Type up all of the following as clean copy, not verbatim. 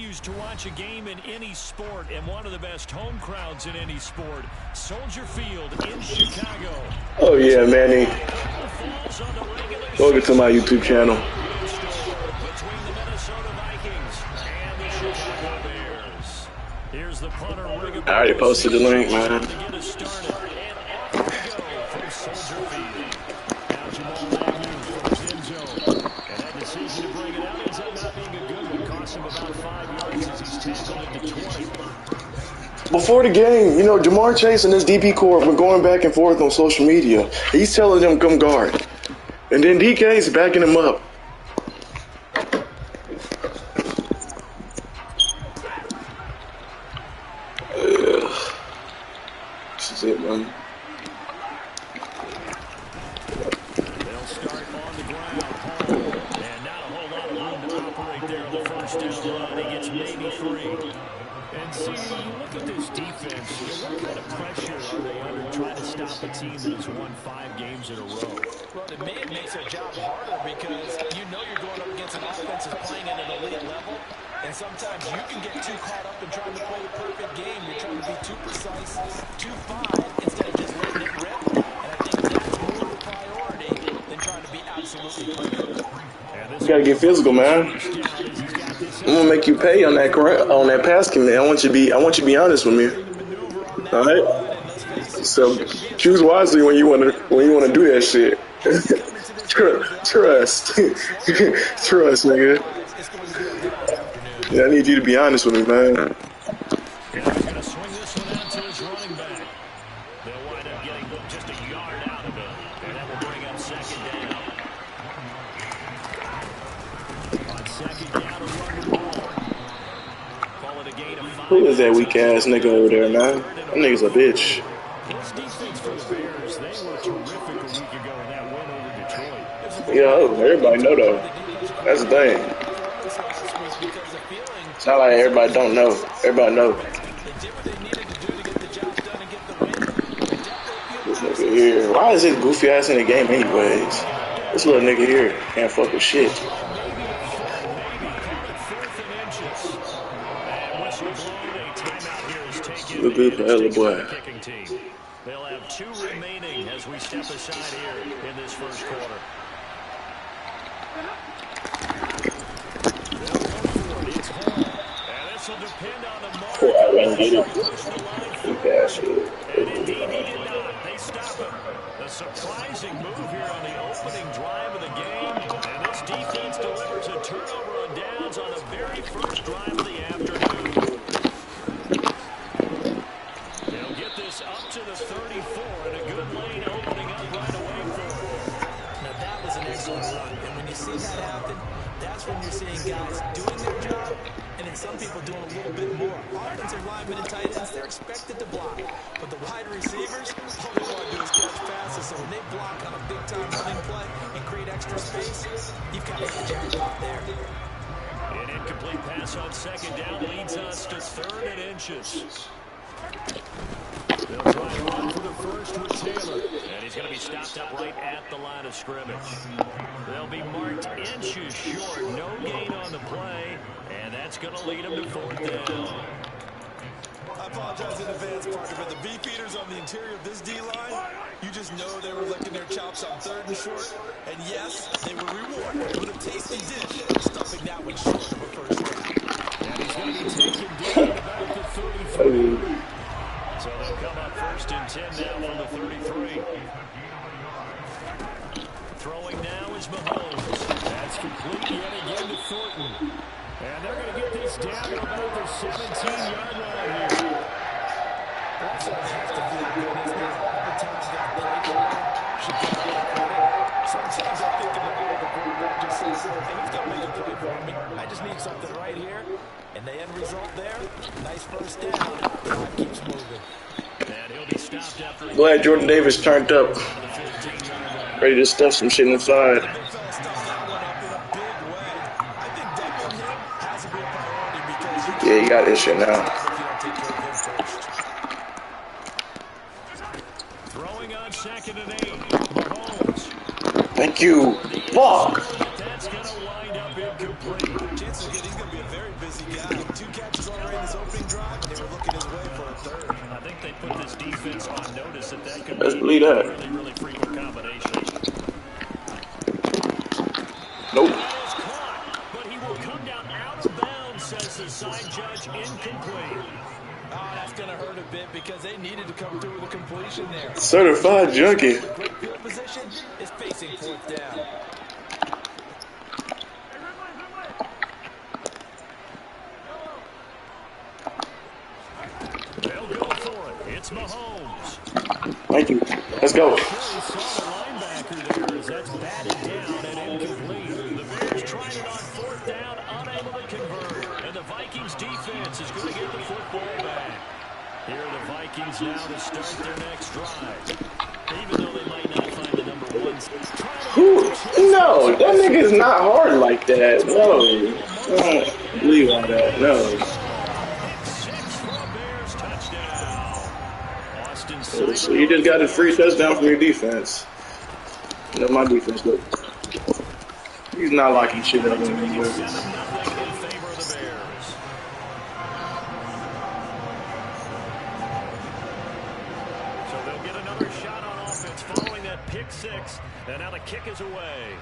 continues to watch a game in any sport and one of the best home crowds in any sport. Soldier Field in Chicago. Oh, yeah, Manny. Welcome to my YouTube channel. Between the Minnesota Vikings and the Chicago Bears. Here's the punter. I already posted the link, man. To get us started. And off we go from Soldier Field. Now Jamal Agnew from his end zone. And that decision to bring it out ends up not being a good one. Cost him about 5 yards as he's tackled into 20. Before the game, you know, Jamar Chase and his DB corps were going back and forth on social media. He's telling them come guard. And then DK's backing him up. This is it, man. They'll start on the ground. And not a whole lot of room to operate there on the first down line. He gets maybe 3. And see, you look at this defense, what kind of pressure are they under trying to stop a team that has won 5 games in a row? Well, it makes their job harder because you know you're going up against an offense that's playing at an elite level, and sometimes you can get too caught up in trying to play a perfect game. You're trying to be too precise, too fine, instead of just letting it rip. And I think that's more of a priority than trying to be absolutely perfect. You gotta get physical, man. I'm gonna make you pay on that pass commit. I want you to be honest with me. All right. So choose wisely when you wanna do that shit. Trust, trust, nigga. Yeah, I need you to be honest with me, man. Who is that weak ass nigga over there, man? That nigga's a bitch. Yo, everybody know though. That's the thing. It's not like everybody don't know. Everybody know. This nigga here. Why is this goofy ass in the game anyways? This little nigga here can't fuck with shit. Look good for Ella boy. They'll have 2 remaining as we step aside here in this first quarter. And this will depend on the mark. I didn't get it. Good ass shit. And indeed, he did not. They stop him. A surprising move here on the opening drive of the game. And this defense delivers a turnover on downs on the very first drive of the afternoon. They'll get this up to the 34, and a good lane opening up right away for them. Now that was an excellent run, and when you see that happen, that's when you're seeing guys doing their job, and then some people doing a little bit more. Offensive linemen and tight ends, they're expected to block, but the wide receivers, all they want to do is catch passes, so when they block on a big-time running play and create extra space, you've got to hit the jackpot there. An incomplete pass on second down leads us to 3rd and inches. They'll try to run for the first with Taylor. And he's going to be stopped up right at the line of scrimmage. They'll be marked inches short. No gain on the play. And that's going to lead them to 4th down. I apologize in advance, Parker, but the beefeaters on the interior of this D-line, you just know they were licking their chops on 3rd and short. And yes, they were rewarded with a tasty dish, stuffing that one short of a first down. And he's going to be taken down about the 33. So they'll come up 1st and 10 now from the 33. Throwing now is Mahomes. That's complete yet again to Thornton. And they're going to get this down to about the 17-yard line here. That's what has to feel good, isn't it? Every time you got a play going, should get a lot of credit. Sometimes I think about it, the quarterback just says, hey, who's going to make a play for me? I just need something right here. And the end result there, nice first down. Drive keeps moving. And he'll be stopped after. Glad Jordan Davis turned up. Ready to stuff some shit inside. Yeah, you got this shit now. Throwing on 2nd and 8. Mahomes. Thank you. Fuck. That's going to wind up incomplete. this is good. He's going to be a very busy guy. 2 catches already in his opening drive, and they were looking his way for a third. I think they put this defense on notice that could Let's be believe a that. really, really frequent combination. Nope. That is caught, but he will come down out of bounds, says the side judge, incomplete. Oh, that's going to hurt a bit because they needed to come through with a completion there. Certified junkie. Great field position is facing 4th down. They'll go for it. It's Mahomes. Thank you. Let's go. He saw the linebacker there as that's batted down and incomplete. The Bears tried it on 4th down, unable to convert. And the Vikings defense is going to get the football back. Here are the Vikings now to start their next drive. Even though they might not find the number 1. No, that nigga is not hard like that. No. I don't believe all that. No. 6 for a Bears touchdown. Austin So you just got a free touchdown from your defense. You know, my defense, look. He's not locking shit up anymore. 7-0 in favor of the Bears. So they'll get another shot on offense following that pick 6. And now the kick is away.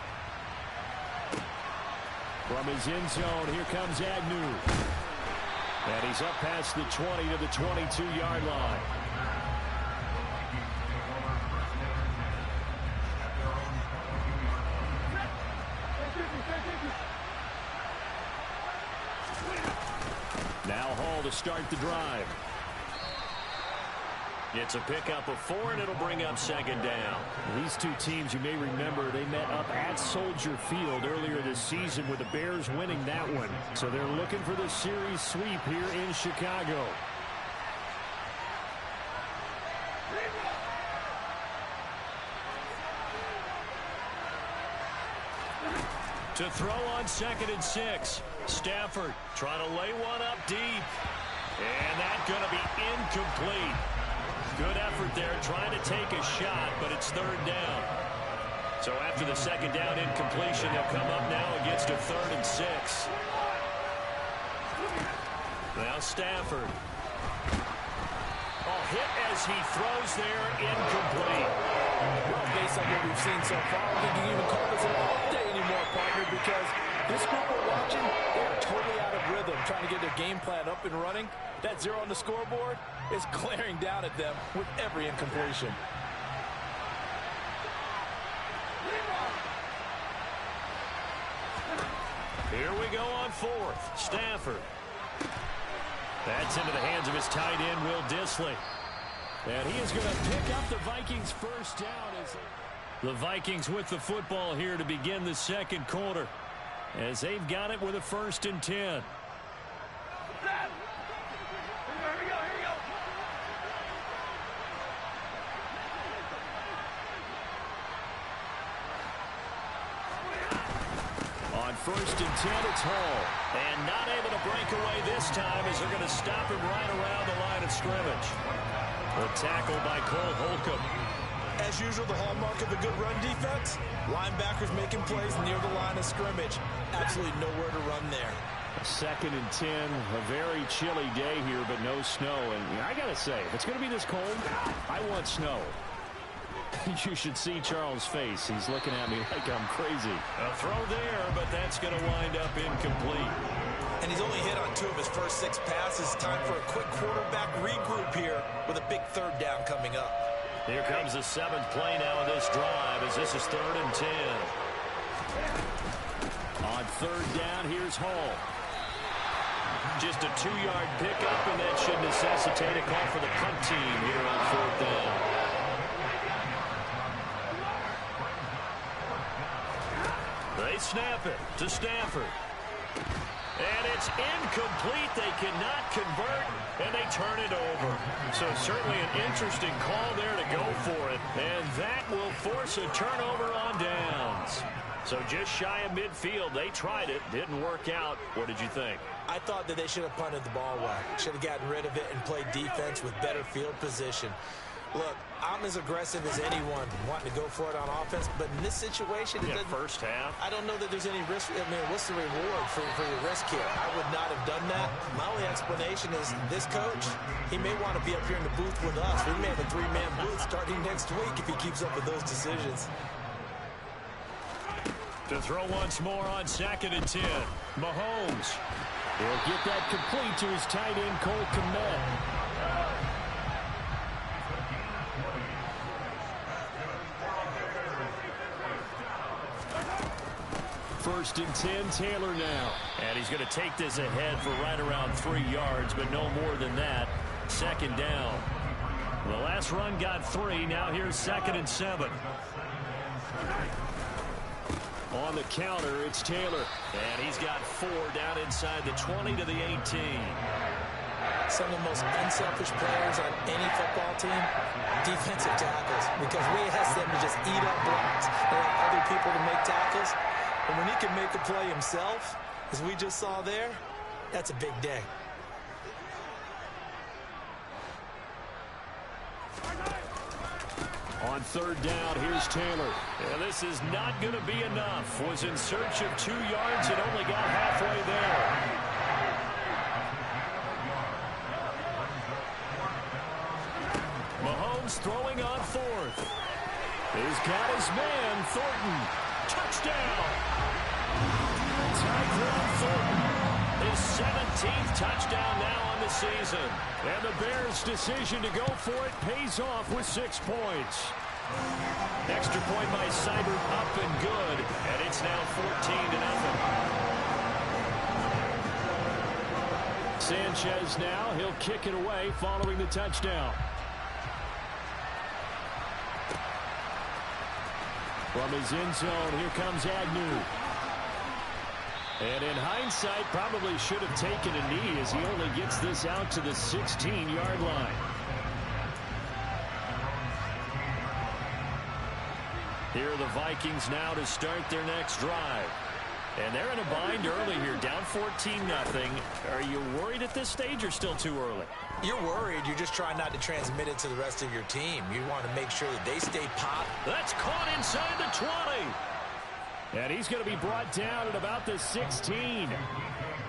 From his end zone, here comes Agnew. And he's up past the 20 to the 22-yard line. Now Hall to start the drive. It's a pickup of 4, and it'll bring up 2nd down. These two teams, you may remember, they met up at Soldier Field earlier this season with the Bears winning that one. So they're looking for the series sweep here in Chicago. To throw on 2nd and 6. Stafford trying to lay one up deep. And that's going to be incomplete. Good effort there, trying to take a shot, but it's 3rd down. So after the 2nd down incompletion, they'll come up now against a 3rd and 6. Now Stafford. Oh, hit as he throws there, incomplete. Well, based on what we've seen so far, I think you can even call this an off day anymore, partner, because this group we're watching, they are totally out of rhythm, trying to get their game plan up and running. That 0 on the scoreboard is glaring down at them with every incompletion. Here we go on 4th. Stafford. That's into the hands of his tight end, Will Dissly. And he is going to pick up the Vikings' first down. As the Vikings with the football here to begin the 2nd quarter, as they've got it with a 1st and 10. On 1st and 10, it's Hall. And not able to break away this time as they're going to stop him right around the line of scrimmage. The tackle by Cole Holcomb. As usual, the hallmark of a good run defense, linebackers making plays near the line of scrimmage. Absolutely nowhere to run there. 2nd and 10, a very chilly day here, but no snow. And I got to say, if it's going to be this cold, I want snow. You should see Charles' face. He's looking at me like I'm crazy. A throw there, but that's going to wind up incomplete. And he's only hit on 2 of his first 6 passes. Time for a quick quarterback regroup here with a big 3rd down coming up. Here comes the 7th play now of this drive as this is 3rd and 10. On 3rd down, here's Hall. Just a 2-yard pickup, and that should necessitate a call for the punt team here on 4th down. They snap it to Stafford. And it's incomplete. They cannot convert, and they turn it over. So certainly an interesting call there to go for it. And that will force a turnover on downs. So just shy of midfield. They tried it. Didn't work out. What did you think? I thought that they should have punted the ball well. Should have gotten rid of it and played defense with better field position. Look, I'm as aggressive as anyone wanting to go for it on offense, but in this situation, it doesn't. First half. I don't know that there's any risk. I mean, what's the reward for your risk here? I would not have done that. My only explanation is this coach, he may want to be up here in the booth with us. We may have a 3-man booth starting next week if he keeps up with those decisions. To throw once more on 2nd and 10. Mahomes. He'll get that complete to his tight end, Cole Kmet. 1st and 10, Taylor now. And he's going to take this ahead for right around 3 yards, but no more than that. 2nd down. The last run got 3. Now here's 2nd and 7. On the counter, it's Taylor. And he's got 4 down inside the 20 to the 18. Some of the most unselfish players on any football team, defensive tackles, because we ask them to just eat up blocks and allow other people to make tackles. And when he can make a play himself, as we just saw there, that's a big day. On 3rd down, here's Taylor. And this is not going to be enough. Was in search of 2 yards and only got halfway there. Mahomes throwing on 4th. He's got his man, Thornton. Touchdown! Tyquan Thornton, his 17th touchdown now on the season. And the Bears' decision to go for it pays off with 6 points. Extra point by Seibert up and good, and it's now 14-0. Sanchez now, he'll kick it away following the touchdown. From his end zone, here comes Agnew. And in hindsight, probably should have taken a knee as he only gets this out to the 16-yard line. Here are the Vikings now to start their next drive. And they're in a bind early here, down 14-0. Are you worried at this stage or still too early? You're worried. You're just trying not to transmit it to the rest of your team. You want to make sure that they stay popped. That's caught inside the 20. And he's going to be brought down at about the 16.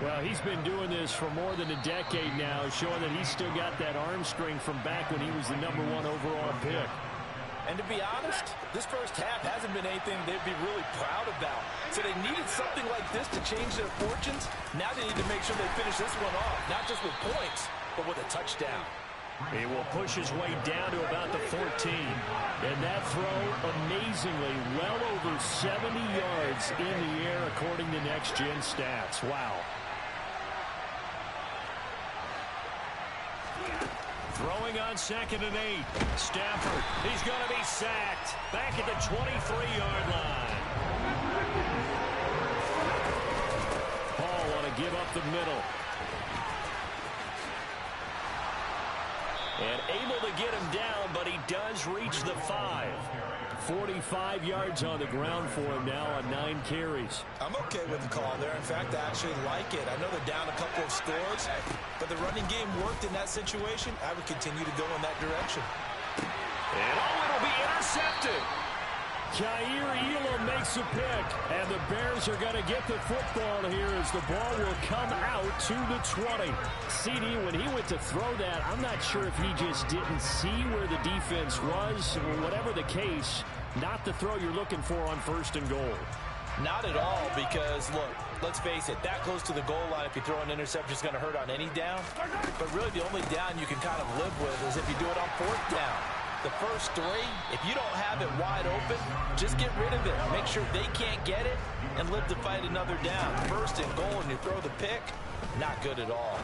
Well, he's been doing this for more than a decade now, showing that he's still got that arm strength from back when he was the #1 overall pick. And to be honest, this first half hasn't been anything they'd be really proud about. So they needed something like this to change their fortunes. Now they need to make sure they finish this one off, not just with points, but with a touchdown. He will push his way down to about the 14. And that throw, amazingly, well over 70 yards in the air, according to Next Gen Stats. Wow. Throwing on 2nd and 8. Stafford, he's going to be sacked. Back at the 23-yard line. Paul want to give up the middle. And able to get him down, but he does reach the 5. 45 yards on the ground for him now on 9 carries. I'm okay with the call there. In fact, I actually like it. I know they're down a couple of scores, but the running game worked in that situation. I would continue to go in that direction. And it'll be intercepted. Jair Elam makes a pick, and the Bears are going to get the football here as the ball will come out to the 20. CD, when he went to throw that, I'm not sure if he just didn't see where the defense was, or whatever the case, not the throw you're looking for on 1st and goal. Not at all, because, look, let's face it, that close to the goal line, if you throw an interception, is going to hurt on any down. But really, the only down you can kind of live with is if you do it on 4th down. The first 3, if you don't have it wide open, just get rid of it. Make sure they can't get it and live to fight another down. 1st and goal and you throw the pick, not good at all.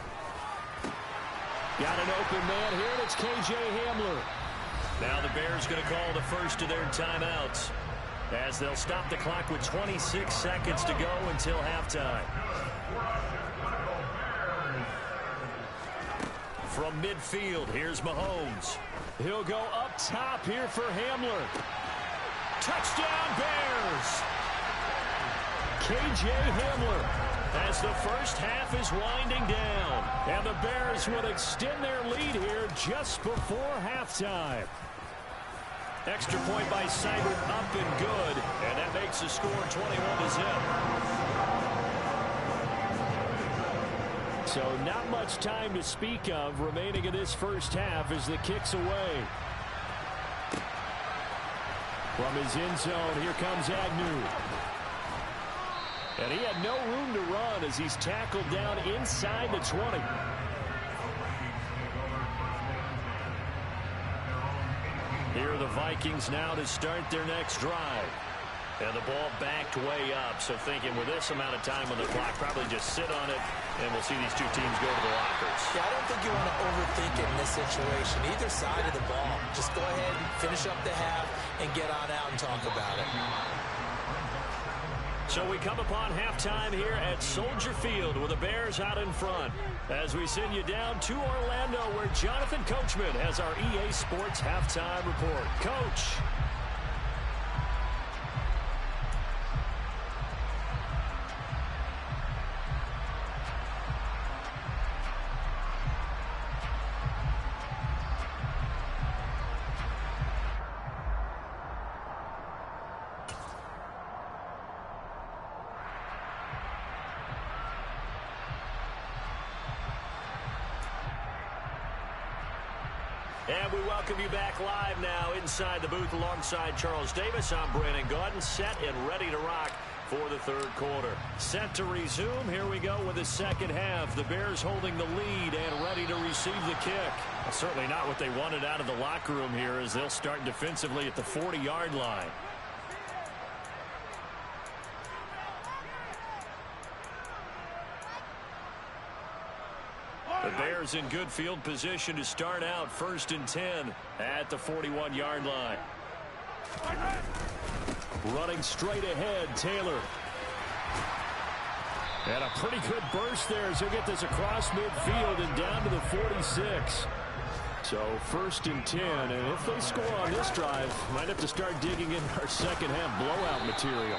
Got an open man here, and it's K.J. Hamler. Now the Bears going to call the first of their timeouts as they'll stop the clock with 26 seconds to go until halftime. From midfield, here's Mahomes. He'll go up top here for Hamler. Touchdown, Bears! K.J. Hamler as the first half is winding down. And the Bears will extend their lead here just before halftime. Extra point by Seibert, up and good. And that makes the score 21-0. So not much time to speak of remaining in this first half as the kick's away. From his end zone, here comes Agnew. And he had no room to run as he's tackled down inside the 20. Here are the Vikings now to start their next drive. And the ball backed way up, so thinking with this amount of time on the clock, probably just sit on it, and we'll see these two teams go to the lockers. Yeah, I don't think you want to overthink it in this situation. Either side of the ball. Just go ahead and finish up the half and get on out and talk about it. So we come upon halftime here at Soldier Field with the Bears out in front. As we send you down to Orlando where Jonathan Coachman has our EA Sports halftime report. Coach. And we welcome you back live now inside the booth alongside Charles Davis. I'm Brandon Gaudin, set and ready to rock for the third quarter. Set to resume. Here we go with the second half. The Bears holding the lead and ready to receive the kick. Well, certainly not what they wanted out of the locker room here as they'll start defensively at the 40-yard line. The Bears in good field position to start out 1st and 10 at the 41-yard line. Running straight ahead, Taylor. And a pretty good burst there as he'll get this across midfield and down to the 46. So 1st and 10, and if they score on this drive, might have to start digging in our second half blowout material.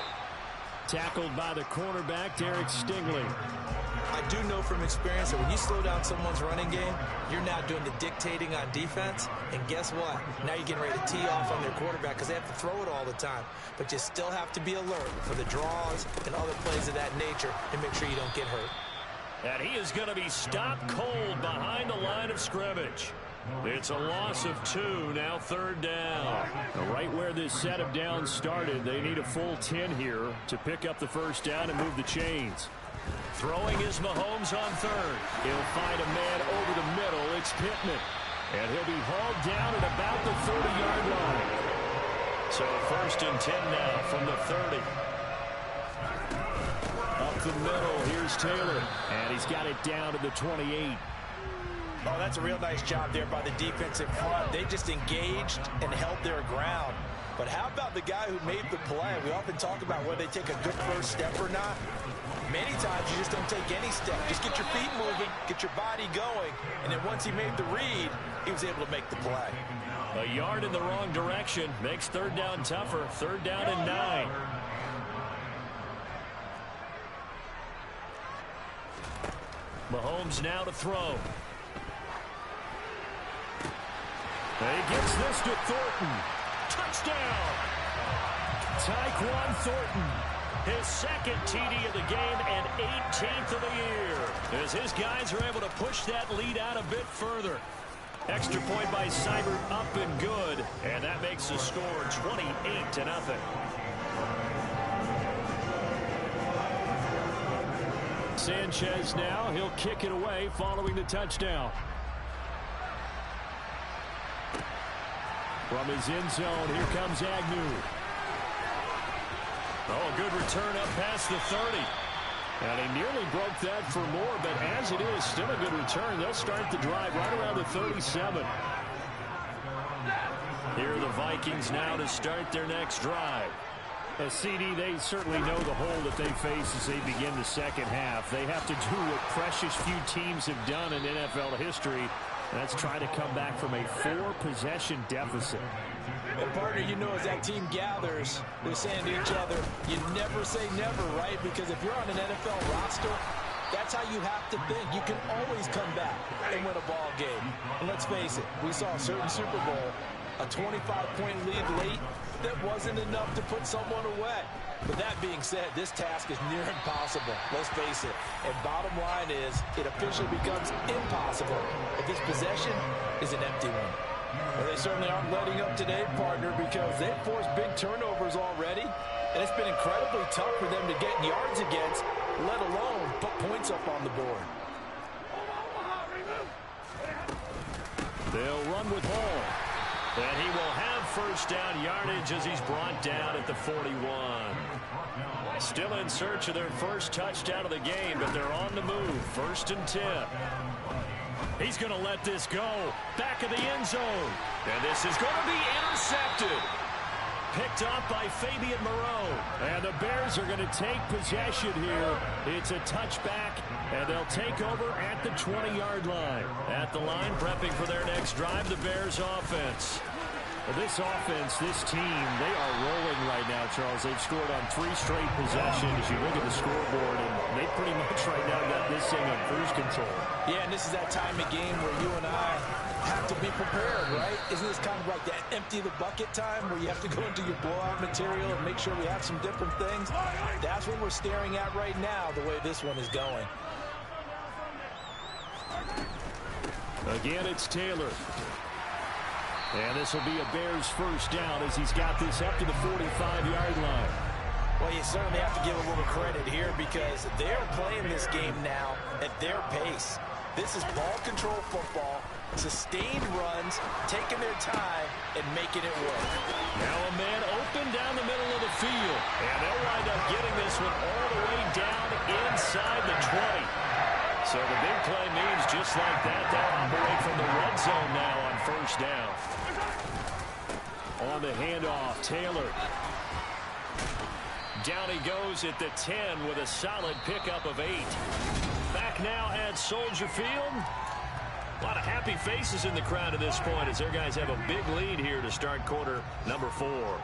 Tackled by the cornerback, Derek Stingley. I do know from experience that when you slow down someone's running game, you're now doing the dictating on defense. And guess what? Now you're getting ready to tee off on their quarterback because they have to throw it all the time. But you still have to be alert for the draws and other plays of that nature and make sure you don't get hurt. And he is going to be stopped cold behind the line of scrimmage. It's a loss of 2, now 3rd down. Right where this set of downs started, they need a full 10 here to pick up the first down and move the chains. Throwing is Mahomes on 3rd. He'll find a man over the middle. It's Pittman. And he'll be hauled down at about the 30-yard line. So 1st and 10 now from the 30. Up the middle, here's Taylor. And he's got it down to the 28. Oh, that's a real nice job there by the defense in front. They just engaged and held their ground. But how about the guy who made the play? We often talk about whether they take a good first step or not. Many times you just don't take any step. Just get your feet moving, get your body going, and then once he made the read, he was able to make the play. A yard in the wrong direction makes 3rd down tougher. 3rd down and 9. Mahomes now to throw. And he gets this to Thornton. Touchdown! Tyquan Thornton. His 2nd TD of the game and 18th of the year. As his guys are able to push that lead out a bit further. Extra point by Seibert, up and good. And that makes the score 28-0. Sanchez now, he'll kick it away following the touchdown. From his end zone, here comes Agnew. Oh, a good return up past the 30. And he nearly broke that for more, but as it is, still a good return. They'll start the drive right around the 37. Here are the Vikings now to start their next drive. As CD, they certainly know the hole that they face as they begin the second half. They have to do what precious few teams have done in NFL history. That's try to come back from a 4-possession deficit. And partner, you know, as that team gathers, they're saying to each other, you never say never, right? Because if you're on an NFL roster, that's how you have to think. You can always come back and win a ball game. And let's face it, we saw a certain Super Bowl, a 25-point lead late that wasn't enough to put someone away. But that being said, this task is near impossible. Let's face it. And bottom line is, it officially becomes impossible if this possession is an empty one. Well, they certainly aren't letting up today, partner, because they've forced big turnovers already. And it's been incredibly tough for them to get yards against, let alone put points up on the board. They'll run with Hall. And he will have first down yardage as he's brought down at the 41. Still in search of their first touchdown of the game, but they're on the move. 1st and 10. He's going to let this go. Back of the end zone. And this is going to be intercepted. Picked up by Fabian Moreau. And the Bears are going to take possession here. It's a touchback, and they'll take over at the 20-yard line. At the line, prepping for their next drive, the Bears offense. Well, this offense, this team, they are rolling right now, Charles. They've scored on 3 straight possessions. You look at the scoreboard, and they pretty much right now got this thing on cruise control. Yeah, and this is that time of game where you and I have to be prepared, right? Isn't this kind of like that empty the bucket time where you have to go into your blowout material and make sure we have some different things? That's what we're staring at right now, the way this one is going. Again, it's Taylor. And this will be a Bears first down as he's got this up to the 45-yard line. Well, you certainly have to give a little credit here because they're playing this game now at their pace. This is ball control football, sustained runs, taking their time, and making it work. Now a man open down the middle of the field. And they'll wind up getting this one all the way down inside the 20. So the big play means just like that, they'll operate from the red zone now on first down. On the handoff, Taylor. Down he goes at the 10 with a solid pickup of 8. Back now at Soldier Field. A lot of happy faces in the crowd at this point as their guys have a big lead here to start quarter number 4.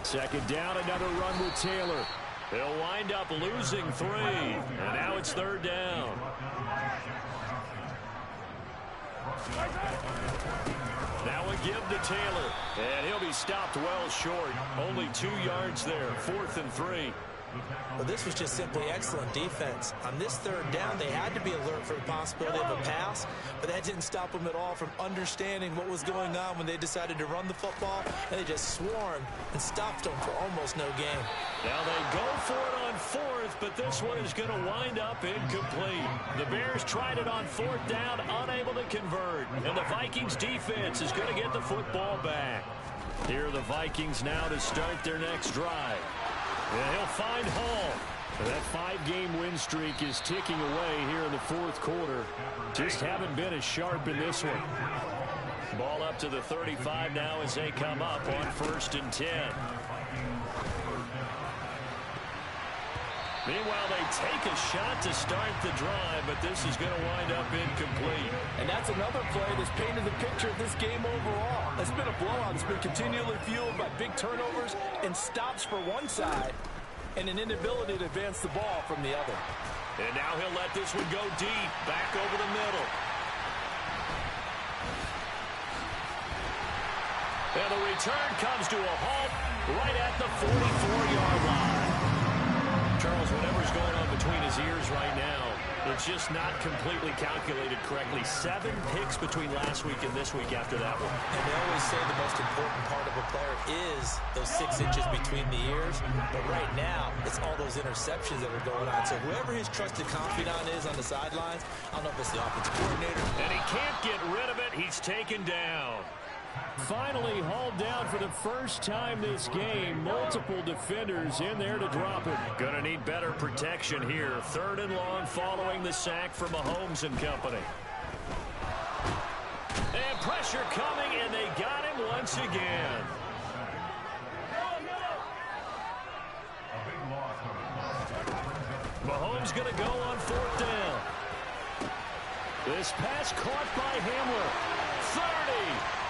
Second down, another run with Taylor. They'll wind up losing 3. And now it's 3rd down. Now a give to Taylor. And he'll be stopped well short. Only 2 yards there. 4th and 3. Well, this was just simply excellent defense. On this 3rd down, they had to be alert for the possibility of a pass, but that didn't stop them at all from understanding what was going on when they decided to run the football, and they just swarmed and stopped them for almost no gain. Now they go for it on 4th, but this one is going to wind up incomplete. The Bears tried it on 4th down, unable to convert, and the Vikings defense is going to get the football back. Here are the Vikings now to start their next drive. And he'll find Hall. That 5-game win streak is ticking away here in the 4th quarter. Just haven't been as sharp in this one. Ball up to the 35 now as they come up on 1st and 10. Meanwhile, they take a shot to start the drive, but this is going to wind up incomplete. And that's another play that's painted the picture of this game overall. It's been a blowout. It's been continually fueled by big turnovers and stops for one side and an inability to advance the ball from the other. And now he'll let this one go deep, back over the middle. And the return comes to a halt right at the 44-yard line. Charles, whatever's going on between his ears right now, it's just not completely calculated correctly. 7 picks between last week and this week after that one. And they always say the most important part of a player is those 6 inches between the ears. But right now, it's all those interceptions that are going on. So whoever his trusted confidant is on the sidelines, I don't know if it's the offensive coordinator. And he can't get rid of it. He's taken down. Finally hauled down for the first time this game. Multiple defenders in there to drop it. Gonna need better protection here. 3rd and long following the sack from Mahomes and company. And pressure coming, and they got him once again. Mahomes gonna go on 4th down. This pass caught by Hamler. 30.